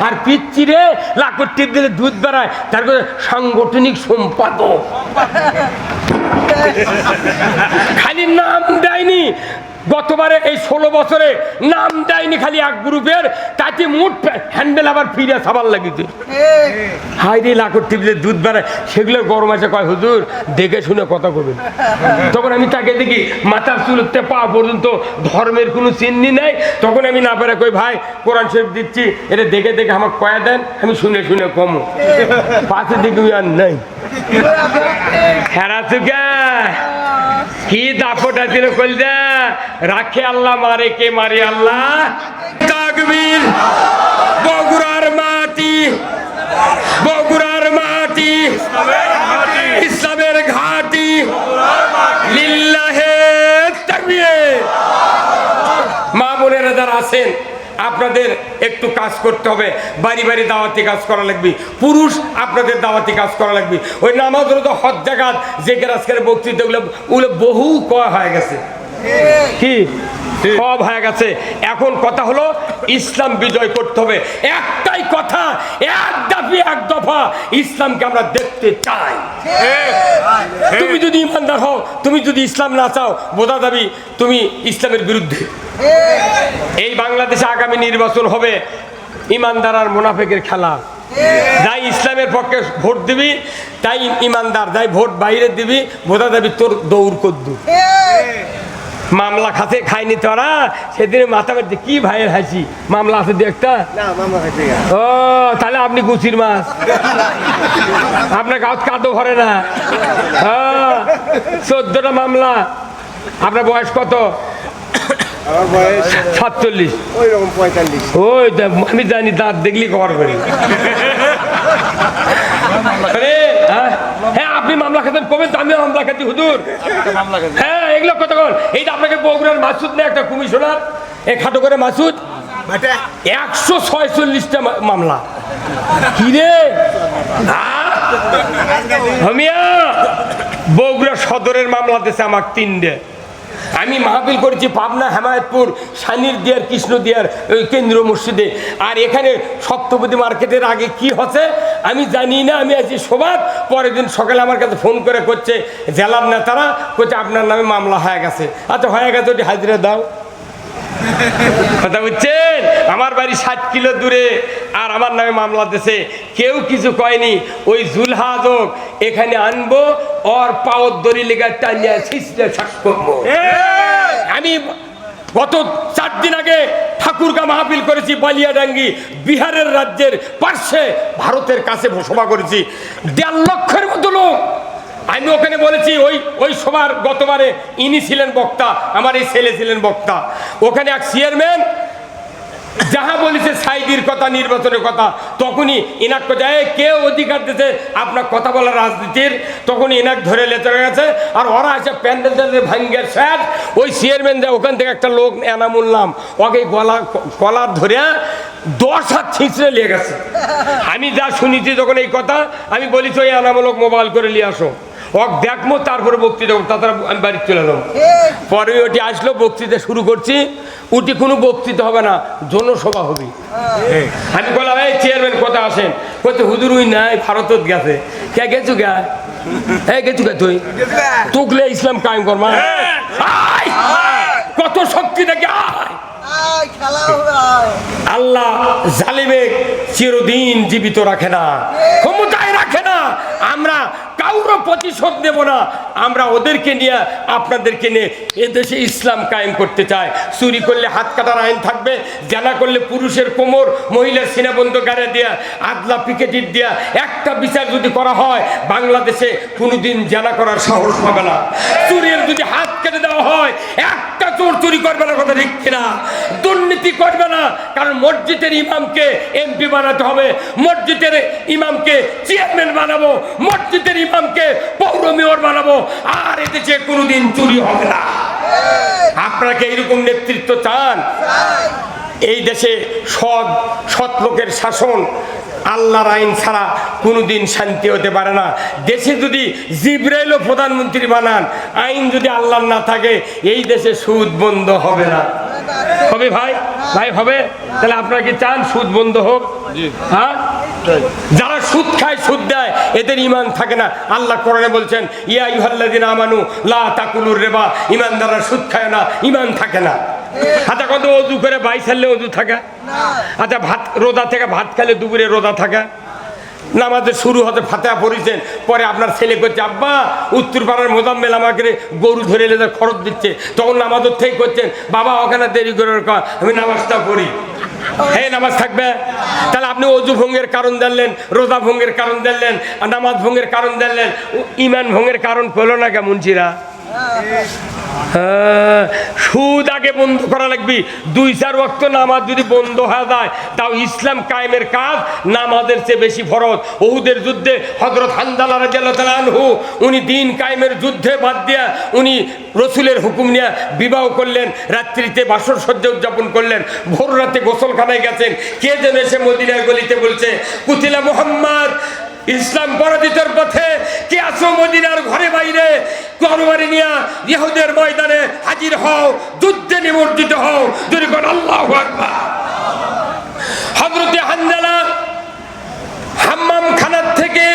আর পিচ্ছি রে লাকড় টিপ দিলে দুধ বেড়ায়, তার সাংগঠনিক সম্পাদক। খালি নাম দেয়নি, গতবারে এই 16 বছরে নাম দেয়নি খালি এক গ্রুপের, তাতে মোট হ্যান্ডেল আবার ফিরে সাবার লাগিতে। হাই রে লাকড় টিপলে দুধ বেড়ায়, সেগুলো গরম আছে কয় হুজুর দেখে শুনে কথা কবেন। তখন আমি তাকে দেখি মাথার চুলতে পা পর্যন্ত ধর্মের কোনো চিহ্নি নেই। তখন আমি না পারে কই ভাই কোরআন শরীফ দিচ্ছি, এটা দেখে দেখে আমাকে কয়া দেন, আমি শুনে শুনে কমো। পাশে দেখি আর নাই হেরা চুকা কি দাপটা ছিল কলজা, রাখে আল্লাহ মারে কে মারে আল্লাহ। তাকবীর। বগুড়ার মাটি, বগুড়ার মাটি ইসলামের ঘাটি, লিল্লাহে তাকবীর। মা বোনেরা যারা আছেন আপনাদের একটু কাজ করতে হবে, বাড়ি বাড়ি দাওয়াতি কাজ করা লাগবে, পুরুষ আপনাদের দাওয়াতি কাজ করা লাগবে। ওই নামাজ রোজা হজ জাকাত যে আজকের বক্তৃতাগুলো ওগুলো বহু কয়া হয়ে গেছে, কি সব হয়ে গেছে। এখন কথা হলো ইসলাম বিজয় করতে হবে। একটাই কথা, এক দাবি এক দফা, ইসলামকে আমরা দেখতে চাই। তুমি যদি ইমানদার হও, তুমি যদি ইসলাম না চাও, বোঝা যাবি তুমি ইসলামের বিরুদ্ধে। এই বাংলাদেশে আগামী নির্বাচন হবে ইমানদার আর মুনাফিকের খেলা। যাই ইসলামের পক্ষে ভোট দিবি তাই ইমানদার, যাই ভোট বাইরে দিবি বোঝা যাবি তোর দৌড় কদ্দু। মামলা খাতে খাইনি তোরা, সেদিন মাথা মারতে কি ভাইয়ের হাসি, মামলা আছে দু একটা। ও তাহলে আপনি গুছির মাছ, আপনার গাছ কাদো ভরে না। 14টা মামলা। আপনার বয়স কত? 47। ওই আমি জানি, দাঁত দেখলি খবর করি। হ্যাঁ আপনি মামলা খাতেন কবেন তো আমিও মামলা খাতি হুজুর। হ্যাঁ এগুলো কথা বল। এই যে আপনাকে বগুড়ার মাসুদ না একটা কমিশনার, এই খাটো করে মাসুদ 146টা মামলা। কি রে হামিয়া, বগুড়া সদরের মামলা দিয়েছে আমাকে 3টে। আমি মাহফিল করেছি পাবনা, হেমায়তপুর, সানির দিয়ার, কৃষ্ণ দিয়ার ওই কেন্দ্র মসজিদে। আর এখানে সপ্তপদী মার্কেটের আগে কি হচ্ছে আমি জানি না। আমি আছি সবার পরের দিন সকালে আমার কাছে ফোন করে করছে জেলার নেতারা, করছে আপনার নামে মামলা হয়ে গেছে। আচ্ছা হয়ে গেছে, ওটি হাজিরা দাও। কথা বুঝছেন? আমার বাড়ি 7 কিলো দূরে, আর আমার নামে মামলা দিয়েছে, কেউ কিছু কয়নি। ওই জুলহাজক এখানে আনবো, ওর পাওয়ার দড়ি লেগে টানিয়া ছিঁচড়ে ছাক করবো। আমি গত 4 দিন আগে ঠাকুরগা মাহফিল করেছি বালিয়াডাঙ্গি, বিহারের রাজ্যের পার্শ্বে, ভারতের কাছে সভা করেছি, 1.5 লক্ষের মতো লোক। আমি ওখানে বলেছি ওই সবার গতবারে ইনি ছিলেন বক্তা, আমার এই ছেলে ছিলেন বক্তা। ওখানে এক চেয়ারম্যান যাহা বলেছে সাইদির কথা, নির্বাচনের কথা, তখনই ইনাক কোথায় কে অধিকার দিতে আপনার কথা বলার রাজনীতির, তখন ইনাক ধরে লেতে গেছে। আর ওরা আছে প্যান্ডেল ভাঙ্গের স্যার, ওই চেয়ারম্যান দেয় ওখান থেকে একটা লোক এনামুল নাম, ওকে কলার ধরে 10 হাত ছিঁচড়ে নিয়ে গেছে। আমি যা শুনেছি যখন এই কথা, আমি বলেছি ওই এনামূলক মোবাইল করে নিয়ে আসো, ওক দেখবো তারপরে বক্তৃতা, তাছাড়া আমি বাড়ি চলে এলাম। পরে ওটি আসলো, বক্তৃতা শুরু করছি। ওটি কোনো বক্তৃতা হবে না, জনসভা হবে। আমি বললাম এই চেয়ারম্যান কথা আসেন, বলছে হুজুর ওই নাই ভারতত গেছে। কে গেছু গা? হ্যাঁ গেছু গা, তুই তুকলে ইসলাম কায়েম করমা। কত শক্তি দেখে আল্লাহ জালিমে চিরদিন জীবিত রাখে না, ক্ষমতায় রাখে না। আমরা কাউরও প্রতিশোধ নেব না, আমরা ওদেরকে নিয়ে আপনাদেরকে নিয়ে এদেশে ইসলাম কায়েম করতে চাই। চুরি করলে হাত কাটার আইন থাকবে, জানা করলে পুরুষের কোমর, মহিলার সিনাবন্ধ গাড়ে দেয়া, আদলা পিকেটির দেয়া, একটা বিচার যদি করা হয় বাংলাদেশে কোনোদিন জানা করার সাহস পাবে না। চুরির যদি হাত কেটে দেওয়া হয়, একটা চোর চুরি করবে না, কথা ঠিক কিনা? দুর্নীতি করবে না, কারণ মসজিদের ইমামকে এমপি বানাতে হবে, মসজিদের ইমামকে চেয়ারম্যান বানাবো, মসজিদের ইমামকে পৌর মেয়র বানাবো, আর এদেশে কোনোদিন চুরি হবে না। আপনাকে এইরকম নেতৃত্ব চান? এই দেশে সৎ লোকের শাসন, আল্লাহর আইন ছাড়া কোনোদিন শান্তি হতে পারে না। দেশে যদি জিবরাইলও প্রধানমন্ত্রী বানান, আইন যদি আল্লাহর না থাকে, এই দেশে সুদ বন্ধ হবে না। হবে ভাই? ভাই হবে? তাহলে আপনারা কি চান সুদ বন্ধ হোক? হ্যাঁ, যারা সুদ খায় সুদ দেয় এদের ঈমান থাকে না। আল্লাহ কোরআনে বলছেন ইয়া আইয়ুহাল্লাযিনা আমানু লা তাকুলুর রিবা, ঈমানদাররা সুদ খায় না, ঈমান থাকে না। আচ্ছা কত ওযু করে 22 সালে ওযু থাকা? আচ্ছা ভাত রোজা থেকে ভাত খেলে দুপুরে রোজা থাকা? নামাজে শুরু হতে ফাতিহা পড়েছেন, পরে আপনার ছেলে করছে আব্বা উত্তর পাড়ার মোজাম্মেল আমাকে গরু ধরে এলে খরচ দিচ্ছে, তখন নামাজের থেকে করছেন বাবা ওখানে দেরি করে আমি নামাজটা পড়ি। হ্যাঁ, নামাজ থাকবে? তাহলে আপনি অজু ভঙ্গের কারণ জানলেন, রোজা ভঙ্গের কারণ জানলেন, নামাজ ভঙ্গের কারণ জানলেন, ঈমান ভঙ্গের কারণ পেলো না কেমন চিরা? সুদ আগে বন্ধ করা লাগবে। 2-4 ওয়াক্ত নামাজ যদি বন্ধ হয়ে যায় তাও ইসলাম কায়েমের কাজ নামাজের চেয়ে বেশি ফরজ। উহুদের যুদ্ধে হযরত হানজালা রাদিয়াল্লাহু তাআলা আনহু উনি দিন কায়েমের যুদ্ধে বাদ দিয়া উনি রসুলের হুকুম নিয়ে বিবাহ করলেন, রাত্রিতে বাসর সজ্জা উদযাপন করলেন, ভোর রাতে গোসলখানায় গেছেন। কে যেন এসে মদিনার গলিতে বলছে কুতিলা মুহাম্মদ, ইসলাম পরাজিতের পথে, কে আছো মদিনার ঘরে বাইরে, তরবারি নিয়ে ইহুদের ময়দানে হাজির হও, যুদ্ধে নিমজ্জিত হও। যদি কোন আল্লাহু আকবার। হযরতে হানজালা হাম্মাম খানার থেকে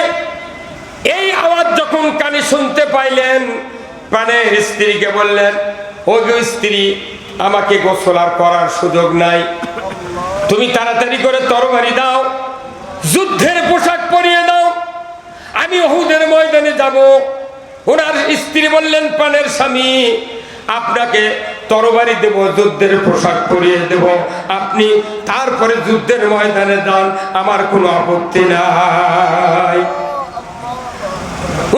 এই আওয়াজ যখন কানে শুনতে পাইলেন, প্রাণের স্ত্রীকে বললেন ও গো স্ত্রী, আমাকে গোসল আর করার সুযোগ নাই, তুমি তাড়াতাড়ি করে তরবারি দাও, যুদ্ধের পোশাক পরিয়ে দাও, আমি উহুদের ময়দানে যাব। ওনার স্ত্রী বললেন প্রাণের স্বামী, আপনাকে তরবারি দেব, যুদ্ধের পোশাক পরিয়ে দেব, আপনি তারপরে যুদ্ধের ময়দানে যান, আমার কোনো আপত্তি নাই।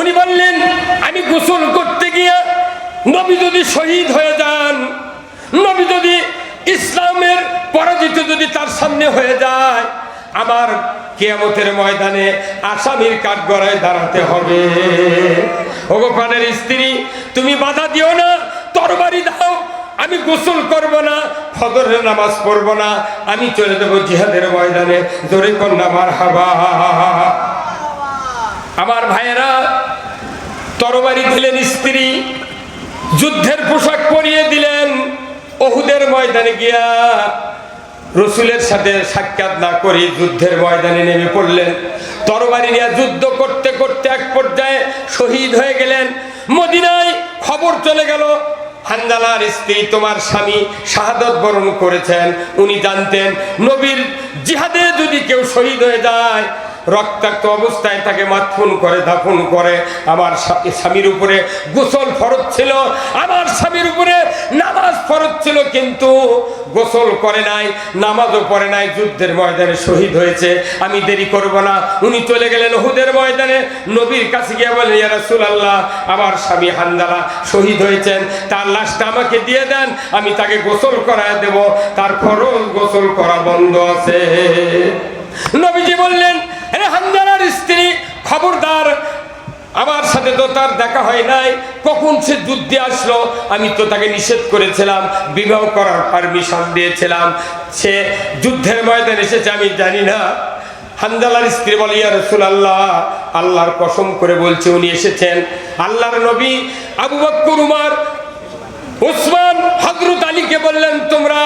উনি বললেন আমি গোসল করতে গিয়ে নবী যদি শহীদ হয়ে যান, নবী যদি ইসলামের পরাজিত যদি তার সামনে হয়ে যায়, আমার কিয়ামতের ময়দানে আসামির কাঠগড়ায় দাঁড়াতে হবে। ওগো প্রাণের স্ত্রী, তুমি বাধা দিও না, তরবারি দাও, আমি গোসল করব না, ফজরের নামাজ পড়ব না, আমি চলে দেব জিহাদের ময়দানে। জোরে কন্যা মারহাবা। আমার ভাইয়েরা, তরবারি দিলেন স্ত্রী, যুদ্ধের পোশাক পরিয়ে দিলেন, উহুদের ময়দানে গিয়া রসুলের সাথে সাক্ষাৎ না করে যুদ্ধের ময়দানে নেমে পড়লেন। তরবারি নিয়ে যুদ্ধ করতে করতে এক পর্যায়ে শহীদ হয়ে গেলেন। মদিনায় খবর চলে গেল হানজালার স্ত্রী তোমার স্বামী শাহাদাত বরণ করেছেন। উনি জানতেন নবীর জিহাদে যদি কেউ শহীদ হয়ে যায়, রক্তাক্ত অবস্থায় তাকে মাদফুন করে, দাফন করে। আমার স্বামীর উপরে গোসল ফরজ ছিল, আমার স্বামীর উপরে নামাজ ফরজ ছিল, কিন্তু গোসল করে নাই, নামাজও পড়ে নাই, যুদ্ধের ময়দানে শহীদ হয়েছে, আমি দেরি করব না। উনি চলে গেলেন উহুদের ময়দানে, নবীর কাছে গিয়ে বলেন ইয়া রাসূলুল্লাহ, আমার স্বামী হানজালা শহীদ হয়েছেন, তার লাশটা আমাকে দিয়ে দেন, আমি তাকে গোসল করায় দেব, তার ফরজ গোসল করা বন্ধ আছে। নবীজি বললেন আরে হানজালার স্ত্রী, খবরদার, আমার সাথে তো তার দেখা হয় নাই, কখন সে যুদ্ধে আসলো, আমি তো তাকে নিষেধ করেছিলাম, বিবাহ করার পারমিশন দিয়েছিলাম, সে যুদ্ধের ময়দানে এসেছে আমি জানি না। হানজালার স্ত্রী বলে ইয়া রাসূলুল্লাহ, আল্লাহর কসম করে বলছে উনি এসেছেন। আল্লাহর নবী আবু বকর, উমর, উসমান, হযরত আলীকে বললেন তোমরা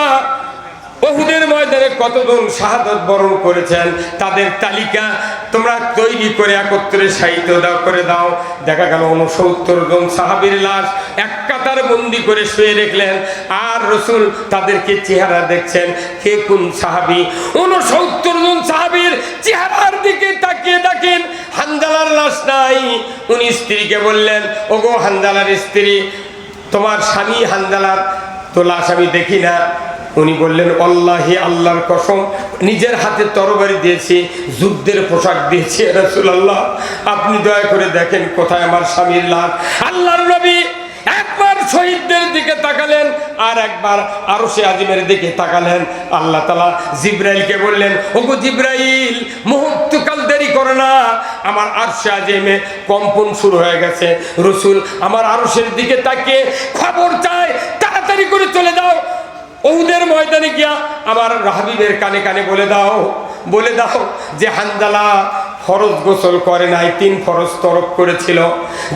উহুদের ময়দানে কতজন শাহাদাত বরণ করেছেন তাদের তালিকা তোমরা তৈরি করে একত্রে সাহিত্য দাও করে দাও। দেখা গেল 69 জন সাহাবীর লাশ এক কাতার বন্দি করে শুয়ে রাখলেন, আর রাসূল তাদেরকে চেহারা দেখছেন কে কোন সাহাবী। 69 জন সাহাবীর চেহারার দিকে তাকিয়ে দেখেন হানজালার লাশ নাই। উনি স্ত্রীকে বললেন ওগো হানজালার স্ত্রী, তোমার স্বামী হানজালার তো লাশ আমি দেখি না। উনি বললেন আল্লাহি, আল্লাহর কসম, নিজের হাতে তরবারি দিয়েছি, যুদ্ধের পোশাক দিয়েছি, রাসূলুল্লাহ আপনি দয়া করে দেখেন কোথায় আমার স্বামীর লাশ। আল্লাহর নবী একবার শহীদদের দিকে তাকালেন, আর একবার আরশে আজিমের দিকে তাকালেন। আল্লাহ তাআলা জিবরাইলকে বললেন ওগো জিবরাইল, মুহূর্তকাল দেরি করো না, আমার আরশে আজিমে কম্পন শুরু হয়ে গেছে। রাসূল আমার আরশের দিকে তাকিয়ে খবর চায়, তাড়াতাড়ি করে চলে যাও, উহুদের ময়দানে গিয়া আমার হাবিবের কানে কানে বলে দাও যে হানজালা ফরজ গোসল করে নাই, 3 ফরজ তরক করেছিল।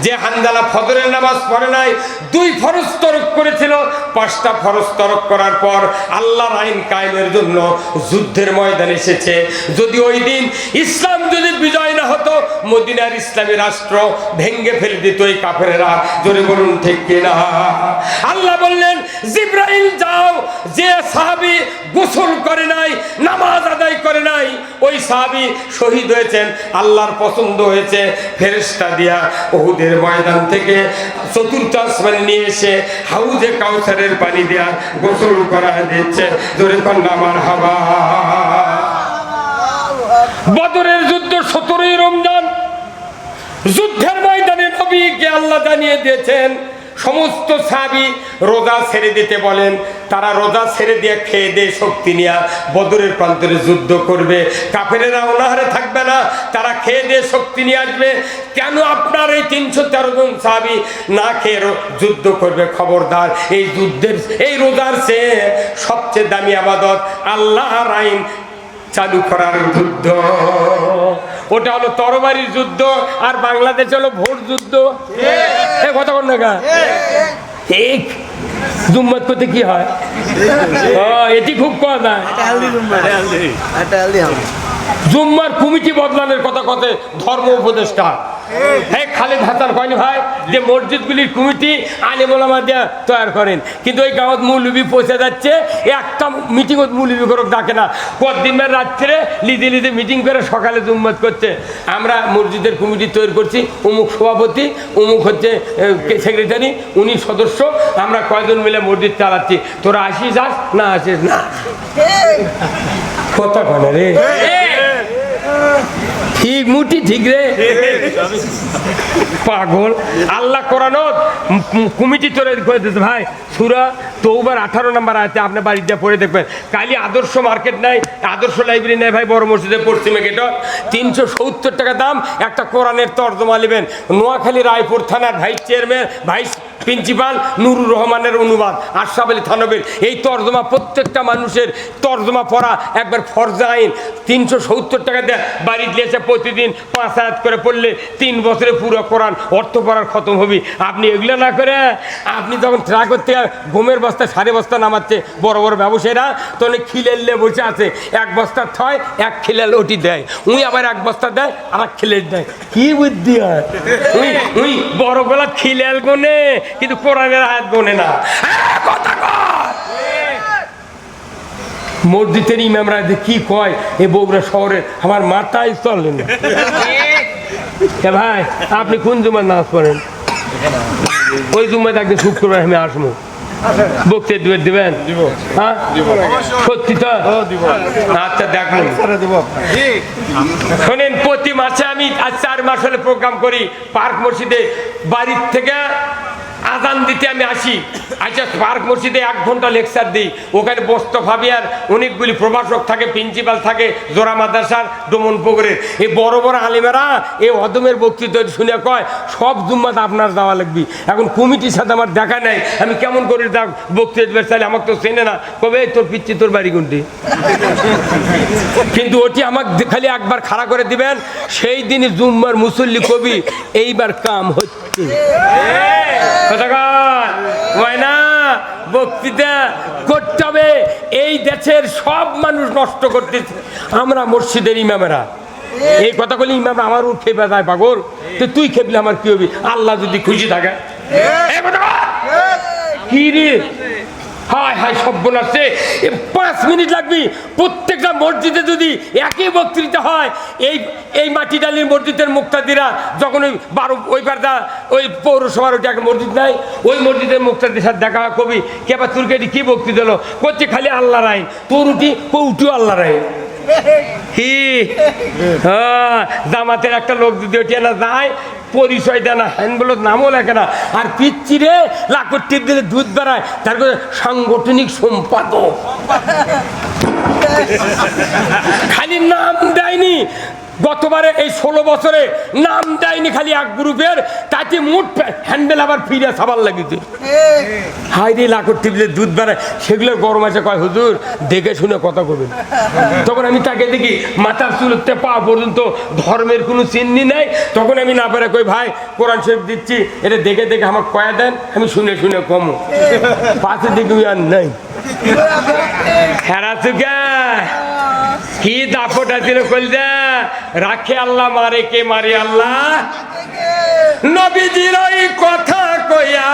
যে হানজালা ফজরের নামাজ পড়ে নাই, 2 ফরজ তরক করেছিল। 5টা ফরজ তরক করার পর আল্লাহর আইন কায়েমের জন্য যুদ্ধের ময়দানে এসেছে। যদি ওই দিন ইসলাম যদি বিজয় না হতো, মদিনার ইসলামী রাষ্ট্র ভেঙ্গে ফেলে দিত এই কাফেরেরা। জোরে বলুন ঠিক কিনা? আল্লাহ বললেন, জিব্রাইল যাও, যে সাহাবী গোসল করে নাই, নামাজ আদায় করে নাই, ওই সাহাবী শহীদ হয়েছেন, আল্লাহর পছন্দ হয়েছে, ফেরেশতা দিয়া উহুদের ময়দান থেকে 4র্থ আসমানে নিয়ে এসে হাউজে কাউসারের পানি দিয়া গোসল করা দিচ্ছে। জোরে কন্যা মারহাবা। বদরের যুদ্ধ 17ই রমজান, যুদ্ধের ময়দানে নবীকে আল্লাহ জানিয়ে দিয়েছেন সমস্ত সাহাবী রোজা ছেড়ে দিতে বলেন। তারা রোজা ছেড়ে দিয়ে খেয়ে দিয়ে শক্তি নিয়ে বদরের প্রান্তরে যুদ্ধ করবে। কাফেরেরা অনাহারে থাকবে না, তারা খেয়ে দিয়ে শক্তি নিয়ে আসবে। কেন আপনার এই 313 জন সাহাবী না খেয়ে যুদ্ধ করবে? খবরদার, এই যুদ্ধের, এই রোজার চেয়ে সবচেয়ে দামি ইবাদত আল্লাহর আইন চালু করার যুদ্ধ। ওটা হলো তরবারির যুদ্ধ, আর বাংলাদেশ হলো ভোট যুদ্ধ। কথা বল না গা, ঠিক জুম্মাত করতে কি হয়? এটি খুব কথা। জুম্মার কমিটি বদলানোর কথা কথা ধর্ম উপদেষ্টা খালেদ হাসান কয়নি ভাই, যে মসজিদগুলির কমিটি আলেম ওলামা দিয়ে তৈরি করেন, কিন্তু ওই গাঁৱত মৌলবি পৌঁছে যাচ্ছে, একটা মিটিংত মৌলবি করে ডাকে না। কদিন রাত্রে লিদে লিদে মিটিং করে সকালে জুম্মাত করছে। আমরা মসজিদের কমিটি তৈরি করছি, অমুক সভাপতি, অমুক হচ্ছে সেক্রেটারি, উনি সদস্য, আমরা কয়জন মিলে মসজিদ চালাচ্ছি, তোরা আসিস যাস না আসিস না। কথা কয় না রে, ঠিক মুটি ঠিক রে পাগল। আল্লাহ কোরআন কমিটি তৈরি করে দিতে ভাই। সূরা তওবার 18 নম্বর আয়াতে আপনি বাড়িতে পড়ে দেখবেন। কালি আদর্শ মার্কেট নাই, আদর্শ লাইব্রেরি নাই ভাই, বড় মসজিদের পশ্চিমে গেট 370 টাকা দাম। একটা কোরআনের তর্জমা নেবেন। নোয়াখালী রায়পুর থানার ভাইস চেয়ারম্যান, ভাইস প্রিন্সিপাল নুরুর রহমানের অনুবাদ, আশরাফ আলী থানবীর। এই তর্জমা প্রত্যেকটা মানুষের তর্জমা পড়া একবার ফরজ আইন। 370 টাকা দিয়ে বাড়িতে এসে প্রতিদিন 5 আয়াত করে পড়লে 3 বছরে পুরো কোরআন অর্থ পড়ার খতম হবি। আপনি এগুলো না করে, আপনি যখন ট্রাক করতে গমের বস্তা 5.5 বস্তা নামাচ্ছে বড় বড় ব্যবসায়ীরা, তখন খিলেলে বসে আছে, 1 বস্তা থয় 1 খিলেল ওটি দেয়, উই আবার 1 বস্তা দেয় আর 1 খিলেল দেয়। কি বুদ্ধি হয়! উই বড় গলা খিলেল গোনে, কিন্তু কোরআনের আয়াত গোনে না। মসজিদের ইমামরা কি কয় এ বগুড়া শহরে, আমার মাথায় চলে না। ভাই আপনি কোন জুমার নামাজ পড়েন? ওই জুম্মায় একদিন শুক্রবার আমি আসবো, বক্তৃতা দিবেন? হ্যাঁ সত্যি তো? আচ্ছা দেখুন, শোনেন, প্রতি মাসে আমি আজ 4 মাস হলে প্রোগ্রাম করি পার্ক মসজিদে। বাড়ির থেকে আজান দিতে আমি আসি, আচ্ছা পার্ক মসজিদে 1 ঘন্টা লেকচার দিই। ওখানে বস্তফাবিয়ার অনেকগুলি প্রভাষক থাকে, প্রিন্সিপাল থাকে, জোড়া মাদ্রাসার ডোমন পুকুরের। এই বড় বড় আলিমেরা এই অদমের বক্তৃতা শুনে কয় সব জুম্মাত আপনার যাওয়া লাগবে। এখন কমিটির সাথে আমার দেখা নাই, আমি কেমন করে বক্তৃতা চাইলে আমাকে তো চেনে না, কবে তোর পিচ্ছি তোর বাড়ি কোনটি। কিন্তু ওটি আমাকে খালি একবার খাড়া করে দিবেন, সেই দিনই জুম্মার মুসল্লি কবি এইবার কাম হচ্ছে। বক্তৃতা করতে হবে। এই দেশের সব মানুষ নষ্ট করতেছে, আমরা মসজিদের ইমামেরা। এই কথাগুলি ইমামরা আমার খেপে যায়, পাগল তো তুই খেপলে আমার কি হবি? আল্লাহ যদি খুশি থাকে। কি রে হায় হায় সর্বনাশে 5 মিনিট লাগবে। প্রত্যেকটা মসজিদে যদি একই বক্তৃতা হয়, এই মাটিডালির মসজিদের মুক্তাদিরা যখন ওই 12 ওই পারদা ওই পৌরসভার ওইটা একটা মসজিদ নাই, ওই মসজিদের মুক্তাদির সাথে দেখা কবি কেবা তোর কেটি কি বক্তৃতা হলো, করছে খালি আল্লাহর আইন, তোর উঠি উঠিও আল্লাহর আইন। কি জামাতের একটা লোক যদি ওঠে না যায়, পরিচয় দেয় না, হ্যান্ডবলত নামও লেখে না, আর পিচ্ছি রে লাখর টিপ দিলে দুধ বেড়ায়, তার কাছে সাংগঠনিক সম্পাদক। খালি নাম দেয়নি, গতবারে এই 16 বছরে নাম দেয়নি খালি এক গ্রুপের, তাতে মুঠ হ্যান্ডেল আবার ফিরে সাবার লাগিতে। হাই রে লাখর টিপলে দুধ বাড়ায়, সেগুলো গরম আছে কয় হুজুর দেখে শুনে কথা কবেন। তখন আমি তাকে দেখি মাথার চুলতে পা পর্যন্ত ধর্মের কোনো চিহ্নি নেই। তখন আমি না পারে কই ভাই কোরআন শরীফ দিচ্ছি, এটা দেখে দেখে আমাকে কয়া দেন, আমি শুনে শুনে কমো। পাশে দেখি আর নাই হেরা চুকা কি দাপটা ছিল কইলদা রাখে আল্লাহ মারে কে মারে আল্লাহ। নবীজির ওই কথা কইয়া,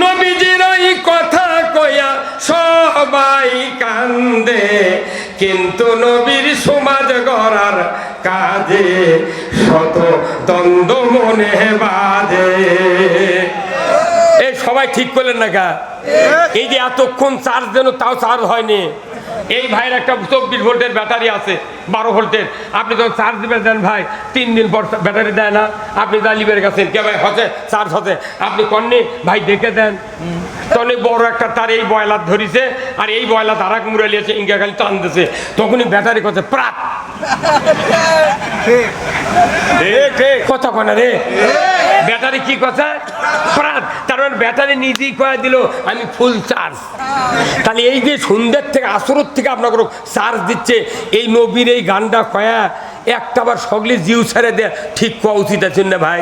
নবীজির ওই কথা কইয়া সবাই কান্দে, কিন্তু নবীর সমাজ গড়ার কাজে শত দ্বন্দ্ব মনে বাঁধে। এই সবাই ঠিক করলেন না কা? এই যে এতক্ষণ চার্জ দেন তাও চার্জ হয়নি। এই ভাইয়ের একটা 24 ভোল্টের ব্যাটারি আছে, 12 ভোল্টের, আপনি যখন চার্জ দিবেন দেন ভাই 3 দিন পর ব্যাটারি দেয় না। আপনি জালিবের কাছে কে ভাই হচ্ছে চার্জ হচ্ছে, আপনি কননি ভাই দেখে দেন। তখন বড় একটা তার এই বয়লার ধরিছে, আর এই বয়লা তারা মুড়ালিয়েছে ইঙ্গা খালি টানতেছে, তখনই ব্যাটারি করছে প্রাত কথা কনা রে। ব্যাটারি কি কথা প্রাত, তার মানে ব্যাটারি নিজেই কয়ে দিল আমি ফুল চার্জ। তাহলে এই যে সন্ধ্যের থেকে আসরের থেকে আপনাকে চার্জ দিচ্ছে, এই নবীর এই গানটা কয়া একটা আবার সগলি জিউ ছেড়ে দেয় ঠিক কোয়া উচিত আছে না ভাই?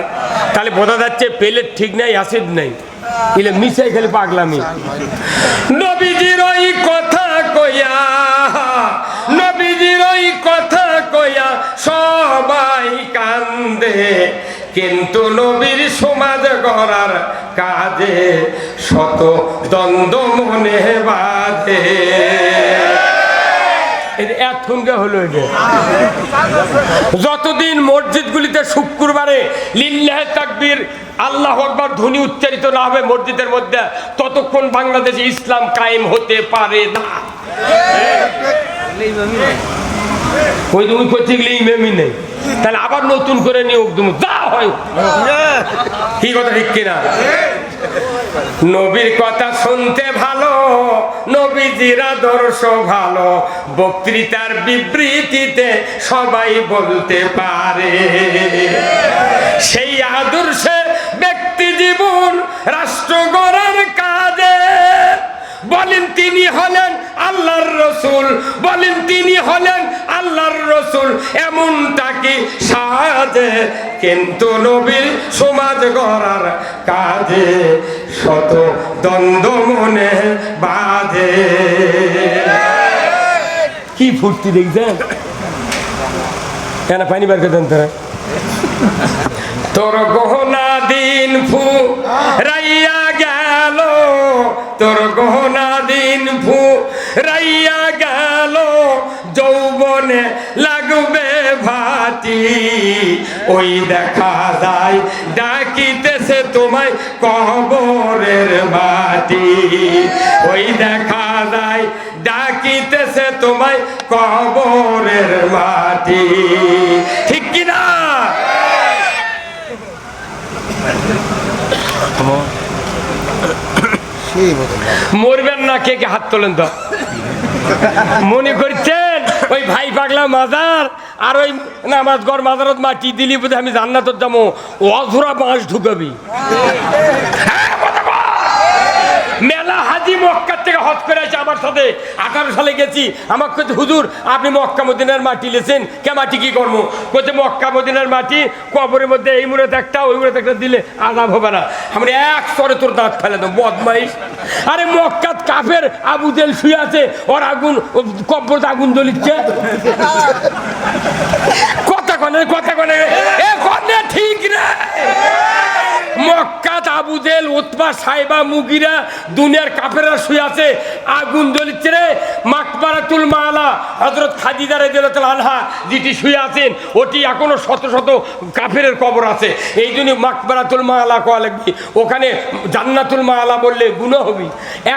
তাহলে বোঝা যাচ্ছে প্লেট ঠিক নাই, অ্যাসিড নাই, এলে মিশাই খালি পাগলামি। নবীজির ওই কথা কইয়া, নবীজির ওই কথা কইয়া সবাই কান্দে, কিন্তু নবীর সমাজ গড়ার কাজে শত দ্বন্দ্ব মনে বাঁধে। এতক্ষণকে হলো এটা। যতদিন মসজিদগুলিতে শুক্রবারে লিল্লাহে তাকবীর আল্লাহু আকবার ধ্বনি উচ্চারিত না হবে মসজিদের মধ্যে, ততক্ষণ বাংলাদেশে ইসলাম কায়েম হতে পারে না। ওই তুমি করতে গেলে ইমামই নেই, তাহলে আবার নতুন করে নিয়োগ দেবো যা হয়। কি কথা ঠিক কিনা? নবীর কথা শুনতে ভালো, নবীজির আদর্শ ভালো, বক্তৃতার বিবৃতিতে সবাই বলতে পারে। সেই আদর্শে ব্যক্তি জীবন রাষ্ট্র গড়ার কাজে বলেন তিনি হলেন আল্লাহর রসুল, বলেন তিনি হলেন আল্লাহর রসুল, এমনটা কি সাজে, কিন্তু নবীর সমাজ গড়ার কাজে শত দ্বন্দ্ব মনে বাঁধে। কি ফুর্তি দেখছেন? কেন পানি বার করতেন তারা? তোর গহনা দিন ফু রাইয়া গেল, তোর গহনা দিন ফু রাইয়া গেল, যৌবনে লাগবে ভাটি, ওই দেখা যায় ডাকিতেছে তোমায় কবরের মাটি, ওই দেখা যায় ডাকিতেছে তোমায় কবরের মাটি। ঠিক কিনা? মরবেন না, কে কে হাত তোলেন তো? মনে করছেন ওই ভাই পাগলা মাজার আর ওই নামাজ গড় মাজারত মাটি দিলি বোধ আমি জান্নাত যাবো, অধরা বাঁশ ঢুকাবি। মেলা হাজি মক্কার থেকে হজ করে আছে আমার সাথে, 18 সালে গেছি। আমার কাছে হুজুর আপনি মক্কা মদিনার মাটি লেছেন, কে মাটি কি করবো? বলছে মক্কা মদিনার মাটি কবরের মধ্যে এই মুড়ে একটা ওই মুড়ে একটা দিলে আজাব হবে না। আমরা এক স্তরে তোর দাঁত ফেলে দেবো বদমাইশ। আরে মক্কাত কাফের আবু জেল শুয়ে আছে, ওর আগুন কবর আগুন জ্বলিচ্ছে। কথা কনে কথা কনে এ কনে ঠিক না। মক্কাত আবু জেল উতবা সাইবা মুগিরা দুনিয়ার কাফেররা শুয়ে আছে, আগুন জ্বলিচ্ছে রে। মাকবারাতুল মালা হযরত খাদিজা রাদিয়াল্লাহু আনহা যেটি শুয়ে আছেন, ওটি এখনো শত শত কাফেরের কবর আছে। এই জন্য মাকবারাতুল মালা কোয়া লাগবে, ওখানে জান্নাতুল মালা বললে গুনাহ হবে। এক